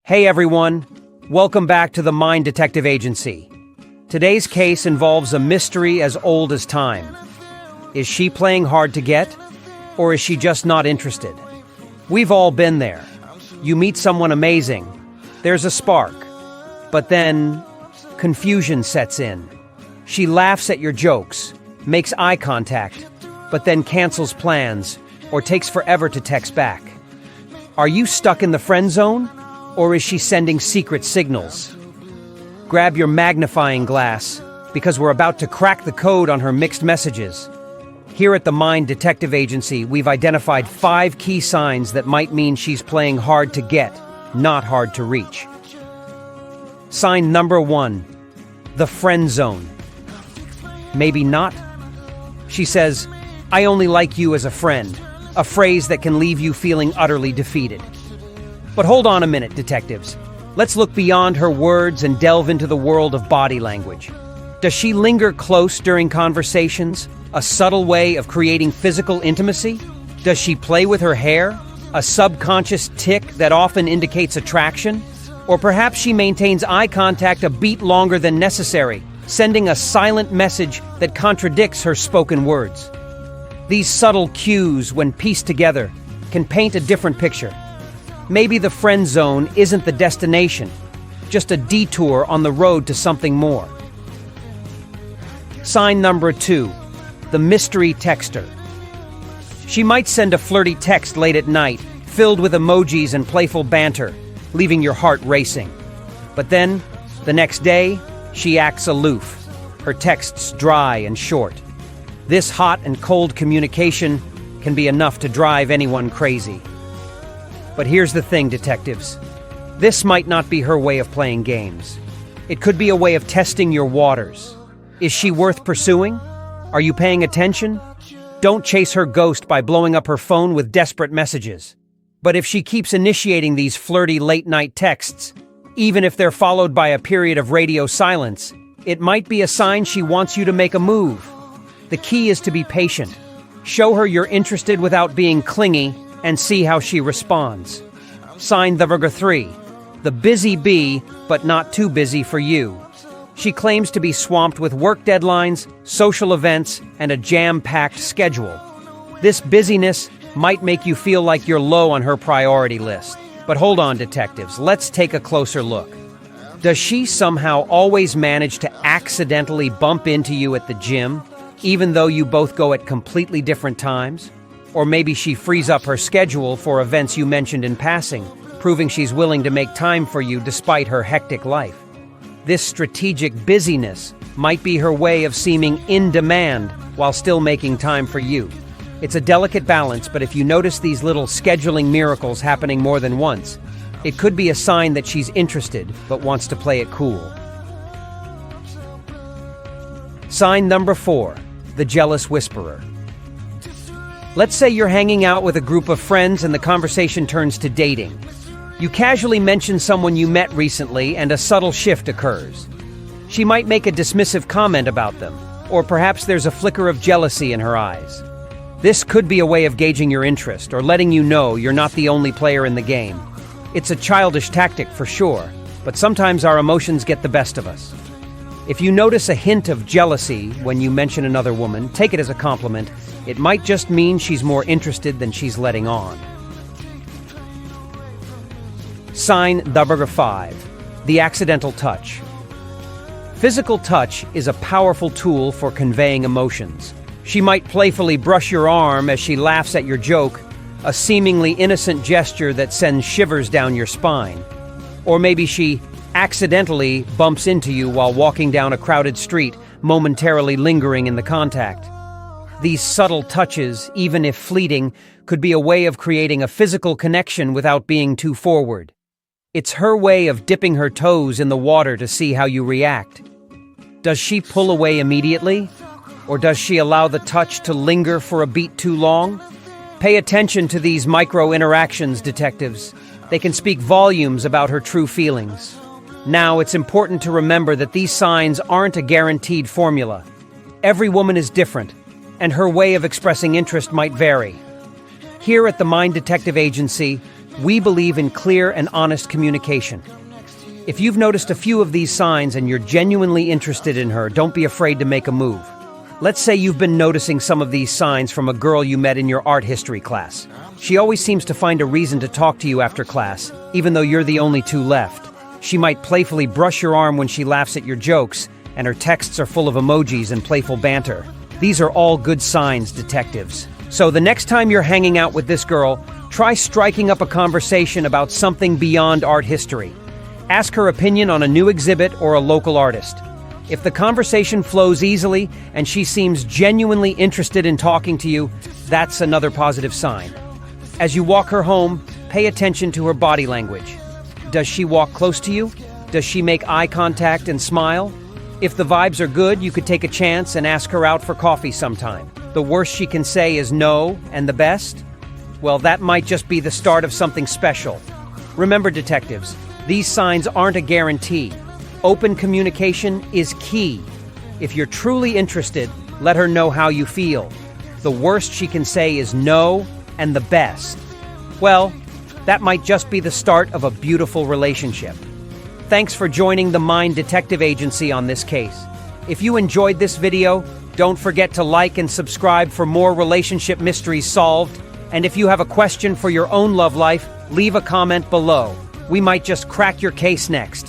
Hey everyone, welcome back to the Mind Detective Agency. Today's case involves a mystery as old as time. Is she playing hard to get, or is she just not interested? We've all been there. You meet someone amazing, there's a spark, but then confusion sets in. She laughs at your jokes, makes eye contact, but then cancels plans or takes forever to text back. Are you stuck in the friend zone? Or is she sending secret signals? Grab your magnifying glass, because we're about to crack the code on her mixed messages. Here at the Mind Detective Agency, we've identified 5 key signs that might mean she's playing hard to get, not hard to reach. Sign number 1, the friend zone. Maybe not. She says, "I only like you as a friend," a phrase that can leave you feeling utterly defeated. But hold on a minute, detectives. Let's look beyond her words and delve into the world of body language. Does she linger close during conversations, a subtle way of creating physical intimacy? Does she play with her hair, a subconscious tic that often indicates attraction? Or perhaps she maintains eye contact a beat longer than necessary, sending a silent message that contradicts her spoken words. These subtle cues, when pieced together, can paint a different picture. Maybe the friend zone isn't the destination, just a detour on the road to something more. Sign number 2, the mystery texter. She might send a flirty text late at night, filled with emojis and playful banter, leaving your heart racing. But then, the next day, she acts aloof, her texts dry and short. This hot and cold communication can be enough to drive anyone crazy. But here's the thing, detectives. This might not be her way of playing games. It could be a way of testing your waters. Is she worth pursuing? Are you paying attention? Don't chase her ghost by blowing up her phone with desperate messages. But if she keeps initiating these flirty late-night texts, even if they're followed by a period of radio silence, it might be a sign she wants you to make a move. The key is to be patient. Show her you're interested without being clingy, and see how she responds. Sign number 3, the busy bee, but not too busy for you. She claims to be swamped with work deadlines, social events, and a jam-packed schedule. This busyness might make you feel like you're low on her priority list. But hold on, detectives, let's take a closer look. Does she somehow always manage to accidentally bump into you at the gym, even though you both go at completely different times? Or maybe she frees up her schedule for events you mentioned in passing, proving she's willing to make time for you despite her hectic life. This strategic busyness might be her way of seeming in demand while still making time for you. It's a delicate balance, but if you notice these little scheduling miracles happening more than once, it could be a sign that she's interested but wants to play it cool. Sign number 4, the jealous whisperer. Let's say you're hanging out with a group of friends and the conversation turns to dating. You casually mention someone you met recently and a subtle shift occurs. She might make a dismissive comment about them, or perhaps there's a flicker of jealousy in her eyes. This could be a way of gauging your interest or letting you know you're not the only player in the game. It's a childish tactic for sure, but sometimes our emotions get the best of us. If you notice a hint of jealousy when you mention another woman, take it as a compliment. It might just mean she's more interested than she's letting on. Sign number 5, the accidental touch. Physical touch is a powerful tool for conveying emotions. She might playfully brush your arm as she laughs at your joke, a seemingly innocent gesture that sends shivers down your spine. Or maybe she accidentally bumps into you while walking down a crowded street, momentarily lingering in the contact. These subtle touches, even if fleeting, could be a way of creating a physical connection without being too forward. It's her way of dipping her toes in the water to see how you react. Does she pull away immediately? Or does she allow the touch to linger for a beat too long? Pay attention to these micro-interactions, detectives. They can speak volumes about her true feelings. Now, it's important to remember that these signs aren't a guaranteed formula. Every woman is different, and her way of expressing interest might vary. Here at the Mind Detective Agency, We believe in clear and honest communication. If you've noticed a few of these signs and you're genuinely interested in her, don't be afraid to make a move. Let's say you've been noticing some of these signs from a girl you met in your art history class. She always seems to find a reason to talk to you after class, even though you're the only two left. She might playfully brush your arm when she laughs at your jokes, and her texts are full of emojis and playful banter. These are all good signs, detectives. So the next time you're hanging out with this girl, try striking up a conversation about something beyond art history. Ask her opinion on a new exhibit or a local artist. If the conversation flows easily and she seems genuinely interested in talking to you, that's another positive sign. As you walk her home, pay attention to her body language. Does she walk close to you? Does she make eye contact and smile? If the vibes are good, you could take a chance and ask her out for coffee sometime. The worst she can say is no, and the best? Well, that might just be the start of something special. Remember, detectives, these signs aren't a guarantee. Open communication is key. If you're truly interested, let her know how you feel. The worst she can say is no, and the best. Well, that might just be the start of a beautiful relationship. Thanks for joining the Mind Detective Agency on this case. If you enjoyed this video, don't forget to like and subscribe for more relationship mysteries solved. And if you have a question for your own love life, leave a comment below. We might just crack your case next.